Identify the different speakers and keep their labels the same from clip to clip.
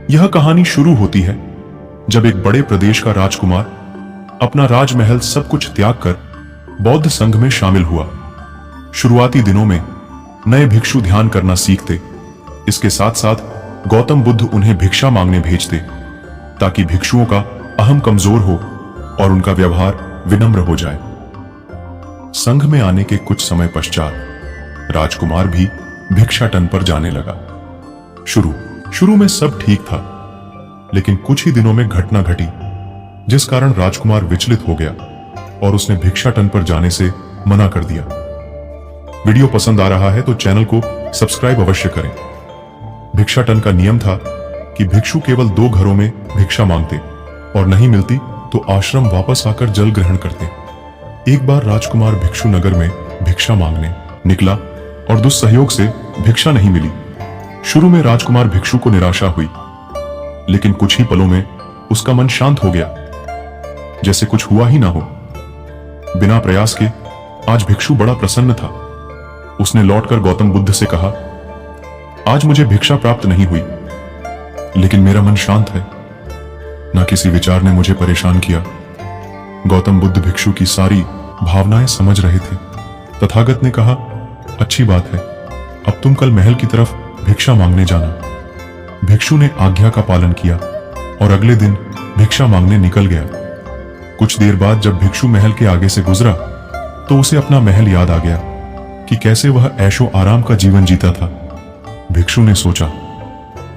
Speaker 1: यह कहानी शुरू होती है जब एक बड़े प्रदेश का राजकुमार अपना राजमहल सब कुछ त्याग कर बौद्ध संघ में शामिल हुआ। शुरुआती दिनों में नए भिक्षु ध्यान करना सीखते, इसके साथ साथ गौतम बुद्ध उन्हें भिक्षा मांगने भेजते ताकि भिक्षुओं का अहम कमजोर हो और उनका व्यवहार विनम्र हो जाए। संघ में आने के कुछ समय पश्चात राजकुमार भी भिक्षाटन पर जाने लगा। शुरू में सब ठीक था, लेकिन कुछ ही दिनों में घटना घटी जिस कारण राजकुमार विचलित हो गया और उसने भिक्षाटन पर जाने से मना कर दिया। वीडियो पसंद आ रहा है तो चैनल को सब्सक्राइब अवश्य करें। भिक्षाटन का नियम था कि भिक्षु केवल 2 घरों में भिक्षा मांगते और नहीं मिलती तो आश्रम वापस आकर जल ग्रहण करते। एक बार राजकुमार भिक्षु नगर में भिक्षा मांगने निकला और दुस्सहयोग से भिक्षा नहीं मिली। शुरू में राजकुमार भिक्षु को निराशा हुई, लेकिन कुछ ही पलों में उसका मन शांत हो गया, जैसे कुछ हुआ ही ना हो। बिना प्रयास के आज भिक्षु बड़ा प्रसन्न था। उसने लौटकर गौतम बुद्ध से कहा, आज मुझे भिक्षा प्राप्त नहीं हुई, लेकिन मेरा मन शांत है। ना किसी विचार ने मुझे परेशान किया। गौतम बुद्ध भिक्षु की सारी भावनाएं समझ रहे थे। तथागत ने कहा, अच्छी बात है, अब तुम कल महल की तरफ भिक्षा मांगने जाना। भिक्षु ने आज्ञा का पालन किया और अगले दिन भिक्षा मांगने निकल गया। कुछ देर बाद जब भिक्षु महल के आगे से गुजरा तो उसे अपना महल याद आ गया कि कैसे वह ऐशो आराम का जीवन जीता था। भिक्षु ने सोचा,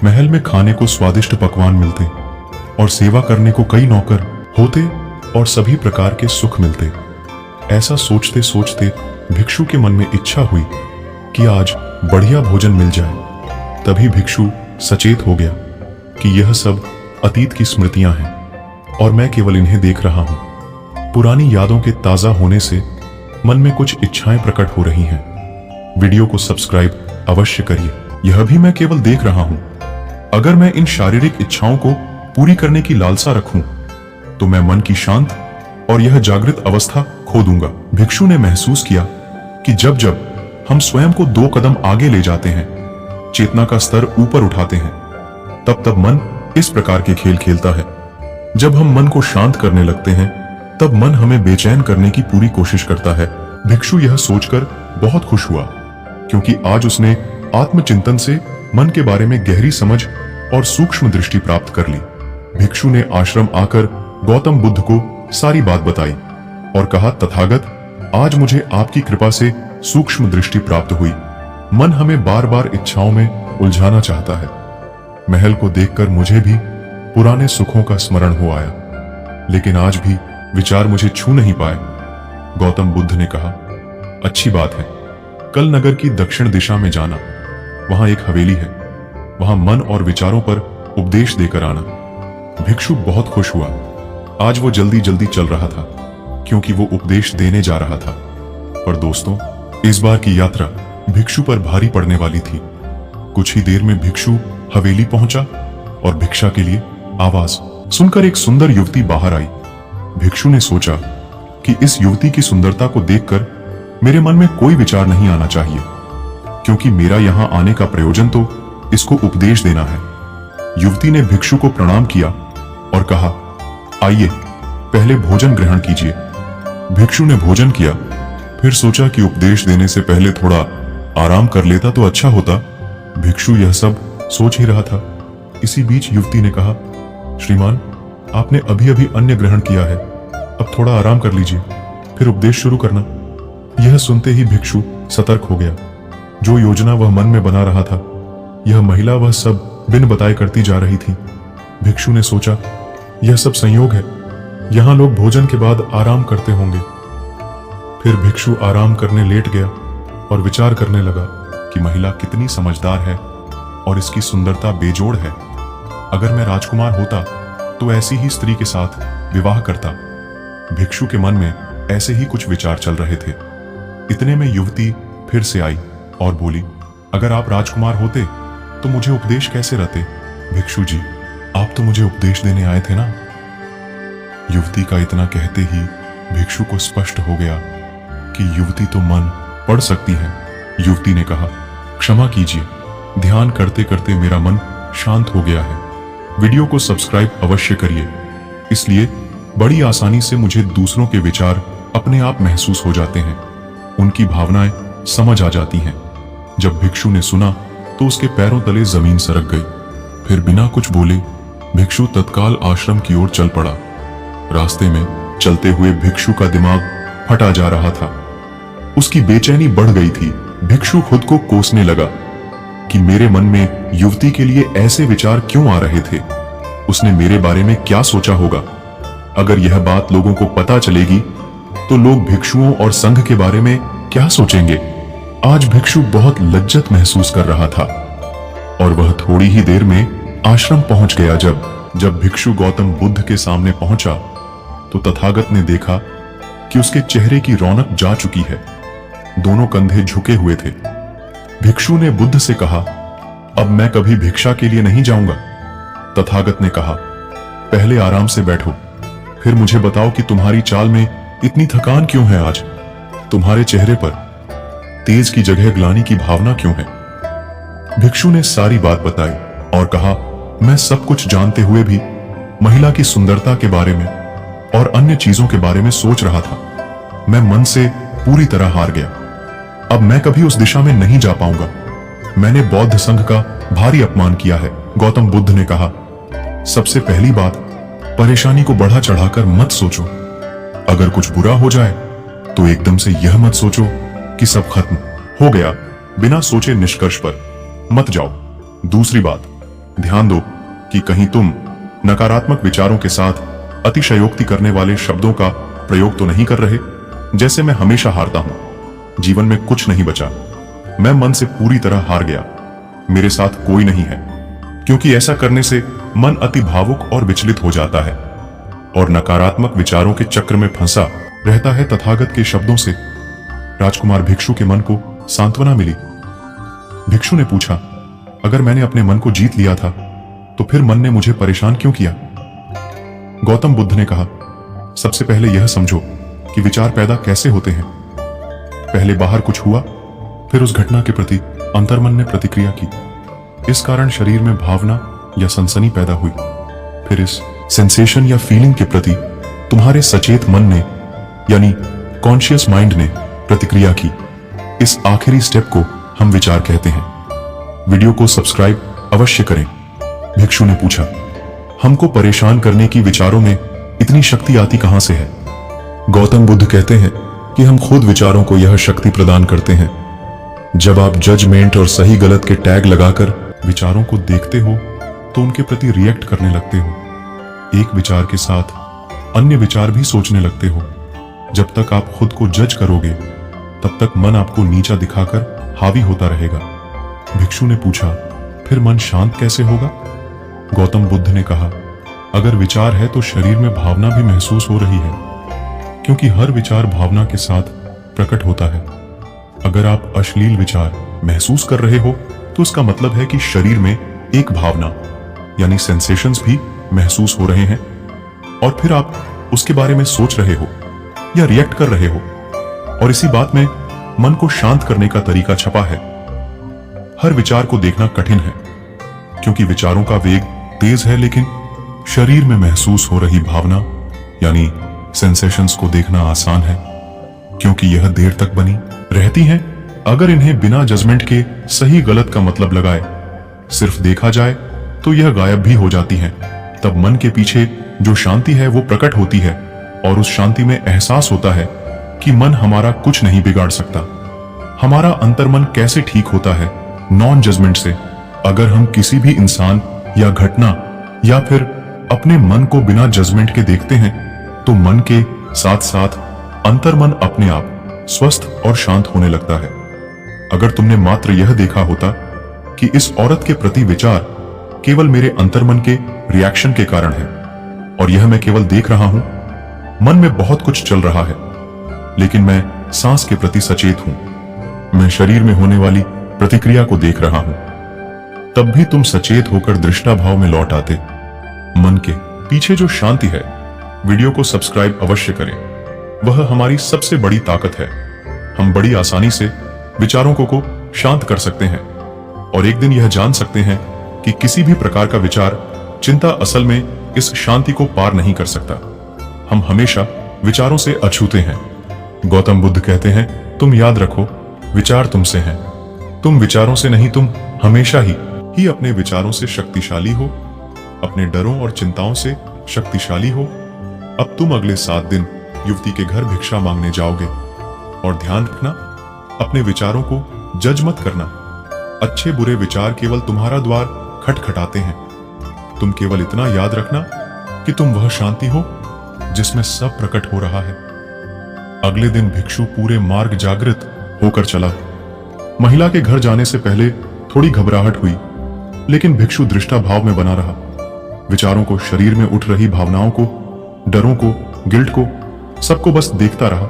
Speaker 1: महल में खाने को स्वादिष्ट पकवान मिलते और सेवा करने को कई नौकर होते और सभी प्रकार के सुख मिलते। ऐसा सोचते सोचते भिक्षु के मन में इच्छा हुई कि आज बढ़िया भोजन मिल जाए। तभी भिक्षु सचेत हो गया कि यह सब अतीत की स्मृतियां हैं और मैं केवल इन्हें देख रहा हूं। पुरानी यादों के ताजा होने से मन में कुछ इच्छाएं प्रकट हो रही हैं। वीडियो को सब्सक्राइब अवश्य करिए। यह भी मैं केवल देख रहा हूं। अगर मैं इन शारीरिक इच्छाओं को पूरी करने की लालसा रखूं तो मैं मन की शांत और यह जागृत अवस्था खो दूंगा। भिक्षु ने महसूस किया कि जब जब हम स्वयं को 2 कदम आगे ले जाते हैं, चेतना का स्तर ऊपर उठाते हैं, तब तब मन इस प्रकार के खेल खेलता है। जब हम मन को शांत करने लगते हैं तब मन हमें बेचैन करने की पूरी कोशिश करता है। भिक्षु यह सोचकर बहुत खुश हुआ क्योंकि आज उसने आत्मचिंतन से मन के बारे में गहरी समझ और सूक्ष्म दृष्टि प्राप्त कर ली। भिक्षु ने आश्रम आकर गौतम बुद्ध को सारी बात बताई और कहा, तथागत, आज मुझे आपकी कृपा से सूक्ष्म दृष्टि प्राप्त हुई। मन हमें बार बार इच्छाओं में उलझाना चाहता है। महल को देखकर मुझे भी पुराने सुखों का स्मरण हो आया, लेकिन आज भी विचार मुझे छू नहीं पाए। गौतम बुद्ध ने कहा, अच्छी बात है, कल नगर की दक्षिण दिशा में जाना, वहां एक हवेली है, वहां मन और विचारों पर उपदेश देकर आना। भिक्षु बहुत खुश हुआ। आज वो जल्दी जल्दी चल रहा था क्योंकि वो उपदेश देने जा रहा था। पर दोस्तों, इस बार की यात्रा भिक्षु पर भारी पड़ने वाली थी। कुछ ही देर में भिक्षु हवेली पहुंचा और भिक्षा के लिए आवाज सुनकर एक सुंदर युवती बाहर आई। भिक्षु ने सोचा कि इस युवती की सुंदरता को देखकर मेरे मन में कोई विचार नहीं आना चाहिए, क्योंकि मेरा यहां आने का प्रयोजन तो इसको उपदेश देना है। युवती ने भिक्षु को प्रणाम किया और कहा, आइए पहले भोजन ग्रहण कीजिए। भिक्षु ने भोजन किया, फिर सोचा कि उपदेश देने से पहले थोड़ा आराम कर लेता तो अच्छा होता। भिक्षु यह सब सोच ही रहा था। इसी बीच युवती ने कहा, श्रीमान, आपने अभी अभी अन्न ग्रहण किया है, अब थोड़ा आराम कर लीजिए, फिर उपदेश शुरू करना। यह सुनते ही भिक्षु सतर्क हो गया। जो योजना वह मन में बना रहा था, यह महिला वह सब बिन बताए करती जा रही थी। भिक्षु ने सोचा, यह सब संयोग है, यहां लोग भोजन के बाद आराम करते होंगे। फिर भिक्षु आराम करने लेट गया और विचार करने लगा कि महिला कितनी समझदार है और इसकी सुंदरता बेजोड़ है। अगर मैं राजकुमार होता तो ऐसी ही स्त्री के साथ विवाह करता। भिक्षु के मन में ऐसे ही कुछ विचार चल रहे थे। इतने में युवती फिर से आई और बोली, अगर आप राजकुमार होते तो मुझे उपदेश कैसे रहते? भिक्षु जी, आप तो मुझे उपदेश देने आए थे ना। युवती का इतना कहते ही भिक्षु को स्पष्ट हो गया कि युवती तो मन पढ़ सकती है। युवती ने कहा, क्षमा कीजिए, ध्यान करते करते मेरा मन शांत हो गया है। वीडियो को सब्सक्राइब अवश्य करिए। इसलिए बड़ी आसानी से मुझे दूसरों के विचार अपने आप महसूस हो जाते हैं, उनकी भावनाएं समझ आ जाती हैं। जब भिक्षु ने सुना तो उसके पैरों तले जमीन सरक गई। फिर बिना कुछ बोले भिक्षु तत्काल आश्रम की ओर चल पड़ा। रास्ते में चलते हुए भिक्षु का दिमाग फटा जा रहा था। उसकी बेचैनी बढ़ गई थी। भिक्षु खुद को कोसने लगा कि मेरे मन में युवती के लिए ऐसे विचार क्यों आ रहे थे। उसने मेरे बारे में क्या सोचा होगा। अगर यह बात लोगों को पता चलेगी तो लोग भिक्षुओं और संघ के बारे में क्या सोचेंगे। आज भिक्षु बहुत लज्जत महसूस कर रहा था और वह थोड़ी ही देर में आश्रम पहुंच गया। जब भिक्षु गौतम बुद्ध के सामने पहुंचा तो तथागत ने देखा कि उसके चेहरे की रौनक जा चुकी है। दोनों कंधे झुके हुए थे। भिक्षु ने बुद्ध से कहा, अब मैं कभी भिक्षा के लिए नहीं जाऊंगा। तथागत ने कहा, पहले आराम से बैठो, फिर मुझे बताओ कि तुम्हारी चाल में इतनी थकान क्यों है। आज तुम्हारे चेहरे पर तेज की जगह ग्लानि की भावना क्यों है। भिक्षु ने सारी बात बताई और कहा, मैं सब कुछ जानते हुए भी महिला की सुंदरता के बारे में और अन्य चीजों के बारे में सोच रहा था। मैं मन से पूरी तरह हार गया। अब मैं कभी उस दिशा में नहीं जा पाऊंगा। मैंने बौद्ध संघ का भारी अपमान किया है। गौतम बुद्ध ने कहा, सबसे पहली बात, परेशानी को बढ़ा चढ़ाकर मत सोचो। अगर कुछ बुरा हो जाए तो एकदम से यह मत सोचो कि सब खत्म हो गया। बिना सोचे निष्कर्ष पर मत जाओ। दूसरी बात, ध्यान दो कि कहीं तुम नकारात्मक विचारों के साथ अतिशयोक्ति करने वाले शब्दों का प्रयोग तो नहीं कर रहे। जैसे मैं हमेशा हारता हूं। जीवन में कुछ नहीं बचा। मैं मन से पूरी तरह हार गया। मेरे साथ कोई नहीं है, क्योंकि ऐसा करने से मन अति भावुक और विचलित हो जाता है और नकारात्मक विचारों के चक्र में फंसा रहता है। तथागत के शब्दों से राजकुमार भिक्षु के मन को सांत्वना मिली। भिक्षु ने पूछा, अगर मैंने अपने मन को जीत लिया था तो फिर मन ने मुझे परेशान क्यों किया। गौतम बुद्ध ने कहा, सबसे पहले यह समझो कि विचार पैदा कैसे होते हैं। पहले बाहर कुछ हुआ, फिर उस घटना के प्रति अंतर्मन ने प्रतिक्रिया की। इस कारण शरीर में भावना या सनसनी पैदा हुई। फिर इस सेंसेशन या फीलिंग के प्रति तुम्हारे सचेत मन ने यानी कॉन्शियस माइंड ने प्रतिक्रिया की। इस आखिरी स्टेप को हम विचार कहते हैं। वीडियो को सब्सक्राइब अवश्य करें। भिक्षु ने पूछा, हमको परेशान करने की विचारों में इतनी शक्ति आती कहां से है। गौतम बुद्ध कहते हैं कि हम खुद विचारों को यह शक्ति प्रदान करते हैं। जब आप जजमेंट और सही गलत के टैग लगाकर विचारों को देखते हो तो उनके प्रति रिएक्ट करने लगते हो। एक विचार के साथ अन्य विचार भी सोचने लगते हो। जब तक आप खुद को जज करोगे तब तक मन आपको नीचा दिखाकर हावी होता रहेगा। भिक्षु ने पूछा, फिर मन शांत कैसे होगा। गौतम बुद्ध ने कहा, अगर विचार है तो शरीर में भावना भी महसूस हो रही है, क्योंकि हर विचार भावना के साथ प्रकट होता है। अगर आप अश्लील विचार महसूस कर रहे हो तो इसका मतलब है कि शरीर में एक भावना यानी सेंसेशंस भी महसूस हो रहे हैं और फिर आप उसके बारे में सोच रहे हो या रिएक्ट कर रहे हो। और इसी बात में मन को शांत करने का तरीका छपा है। हर विचार को देखना कठिन है, क्योंकि विचारों का वेग तेज है, लेकिन शरीर में महसूस हो रही भावना यानी सेंसेशंस को देखना आसान है, क्योंकि यह देर तक बनी रहती हैं। अगर इन्हें बिना जजमेंट के सही गलत का मतलब लगाए सिर्फ देखा जाए तो यह गायब भी हो जाती हैं। तब मन के पीछे जो शांति है वो प्रकट होती है और उस शांति में एहसास होता है कि मन हमारा कुछ नहीं बिगाड़ सकता। हमारा अंतर्मन कैसे ठीक होता है, नॉन जजमेंट से। अगर हम किसी भी इंसान या घटना या फिर अपने मन को बिना जजमेंट के देखते हैं तो मन के साथ साथ अंतर्मन अपने आप स्वस्थ और शांत होने लगता है। अगर तुमने मात्र यह देखा होता कि इस औरत के प्रति विचार केवल मेरे अंतर्मन के रिएक्शन के कारण है और यह मैं केवल देख रहा हूं, मन में बहुत कुछ चल रहा है, लेकिन मैं सांस के प्रति सचेत हूं, मैं शरीर में होने वाली प्रतिक्रिया को देख रहा हूं, तब भी तुम सचेत होकर दृष्टा भाव में लौट आते। मन के पीछे जो शांति है, वीडियो को सब्सक्राइब अवश्य करें। वह हमारी सबसे बड़ी ताकत है। हम बड़ी आसानी से विचारों को शांत कर सकते हैं और एक दिन यह जान सकते हैं कि किसी भी प्रकार का विचार चिंता असल में इस शांति को पार नहीं कर सकता। हम हमेशा विचारों से अछूते हैं। गौतम बुद्ध कहते हैं, तुम याद रखो, विचार तुमसे हैं। तुम विचारों से नहीं, तुम हमेशा ही अपने विचारों से शक्तिशाली हो, अपने डरों और चिंताओं से शक्तिशाली हो। अब तुम अगले 7 दिन युवती के घर भिक्षा मांगने जाओगे, और ध्यान रखना, अपने विचारों को जज मत करना। अच्छे बुरे विचार केवल तुम्हारा द्वार खटखटाते हैं। तुम केवल इतना याद रखना कि तुम वह शांति हो जिसमें सब प्रकट हो रहा है। अगले दिन भिक्षु पूरे मार्ग जागृत होकर चला। महिला के घर जाने से पहले थोड़ी घबराहट हुई, लेकिन भिक्षु दृष्टा भाव में बना रहा। विचारों को, शरीर में उठ रही भावनाओं को, डरों को, गिल्ट को, सबको बस देखता रहा।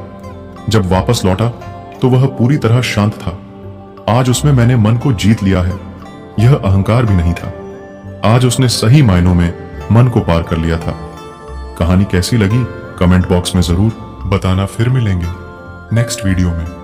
Speaker 1: जब वापस लौटा तो वह पूरी तरह शांत था। आज उसमें मैंने मन को जीत लिया है, यह अहंकार भी नहीं था। आज उसने सही मायनों में मन को पार कर लिया था। कहानी कैसी लगी कमेंट बॉक्स में जरूर बताना। फिर मिलेंगे नेक्स्ट वीडियो में।